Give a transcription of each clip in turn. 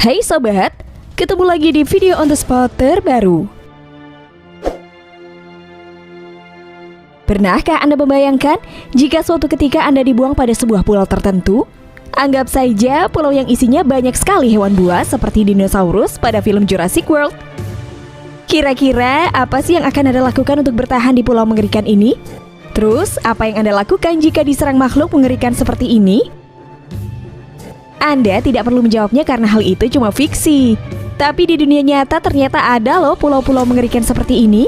Hai sobat, ketemu lagi di video on the spot terbaru. Pernahkah Anda membayangkan jika suatu ketika Anda dibuang pada sebuah pulau tertentu? Anggap saja pulau yang isinya banyak sekali hewan buas seperti dinosaurus pada film Jurassic World. Kira-kira apa sih yang akan Anda lakukan untuk bertahan di pulau mengerikan ini? Terus, apa yang Anda lakukan jika diserang makhluk mengerikan seperti ini? Anda tidak perlu menjawabnya karena hal itu cuma fiksi. Tapi di dunia nyata ternyata ada loh pulau-pulau mengerikan seperti ini.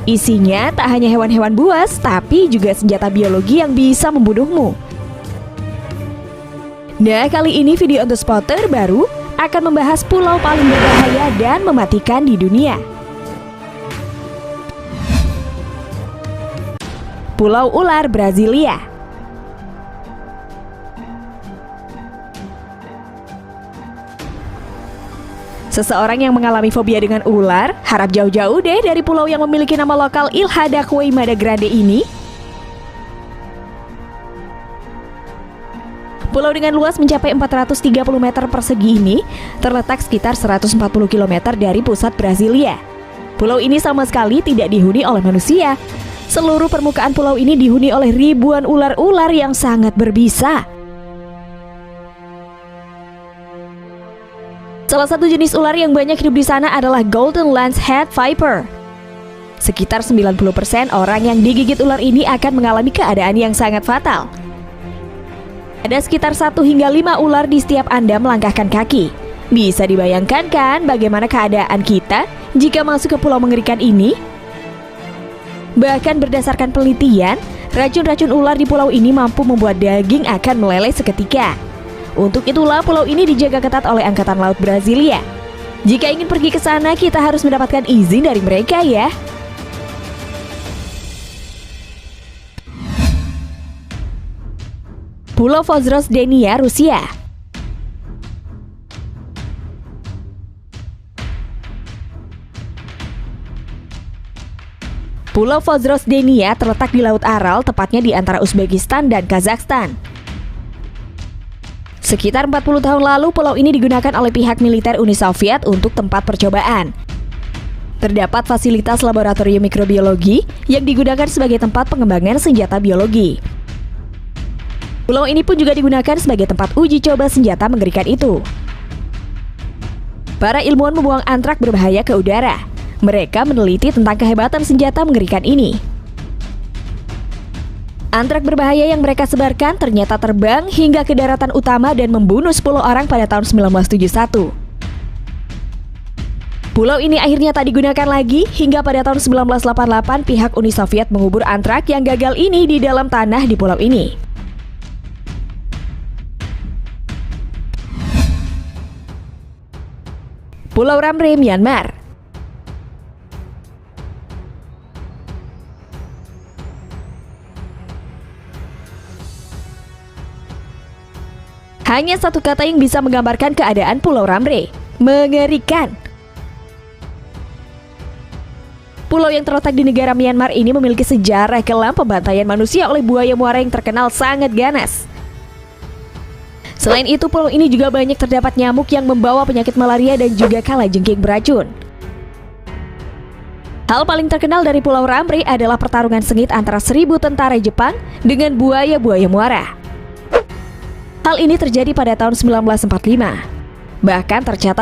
Isinya tak hanya hewan-hewan buas, tapi juga senjata biologi yang bisa membunuhmu. Nah, kali ini video on the spot terbaru akan membahas pulau paling berbahaya dan mematikan di dunia. Pulau Ular Brasilia. Seseorang yang mengalami fobia dengan ular harap jauh-jauh deh dari pulau yang memiliki nama lokal Ilha da Queimada Grande ini. Pulau dengan luas mencapai 430 meter persegi ini terletak sekitar 140 km dari pusat Brasilia. Pulau ini sama sekali tidak dihuni oleh manusia. Seluruh permukaan pulau ini dihuni oleh ribuan ular-ular yang sangat berbisa. Salah satu jenis ular yang banyak hidup di sana adalah Golden Lancehead Viper. Sekitar 90% orang yang digigit ular ini akan mengalami keadaan yang sangat fatal. Ada sekitar 1 hingga 5 ular di setiap Anda melangkahkan kaki. Bisa dibayangkan kan bagaimana keadaan kita jika masuk ke pulau mengerikan ini? Bahkan berdasarkan penelitian, racun-racun ular di pulau ini mampu membuat daging akan meleleh seketika. Untuk itulah pulau ini dijaga ketat oleh Angkatan Laut Brasilia. Jika ingin pergi ke sana, kita harus mendapatkan izin dari mereka ya. Pulau Vozrozhdenia, Rusia. Pulau Vozrozhdenia terletak di Laut Aral, tepatnya di antara Uzbekistan dan Kazakhstan. Sekitar 40 tahun lalu, pulau ini digunakan oleh pihak militer Uni Soviet untuk tempat percobaan. Terdapat fasilitas laboratorium mikrobiologi yang digunakan sebagai tempat pengembangan senjata biologi. Pulau ini pun juga digunakan sebagai tempat uji coba senjata mengerikan itu. Para ilmuwan membuang antrak berbahaya ke udara. Mereka meneliti tentang kehebatan senjata mengerikan ini. Antrak berbahaya yang mereka sebarkan ternyata terbang hingga ke daratan utama dan membunuh 10 orang pada tahun 1971. Pulau ini akhirnya tak digunakan lagi hingga pada tahun 1988 pihak Uni Soviet mengubur antrak yang gagal ini di dalam tanah di pulau ini. Pulau Ramre, Myanmar. Hanya satu kata yang bisa menggambarkan keadaan Pulau Ramre: mengerikan. Pulau yang terletak di negara Myanmar ini memiliki sejarah kelam pembantaian manusia oleh buaya muara yang terkenal sangat ganas. Selain itu, pulau ini juga banyak terdapat nyamuk yang membawa penyakit malaria dan juga kalajengking beracun. Hal paling terkenal dari Pulau Ramre adalah pertarungan sengit antara 1000 tentara Jepang dengan buaya-buaya muara. Hal ini terjadi pada tahun 1945. Bahkan tercatat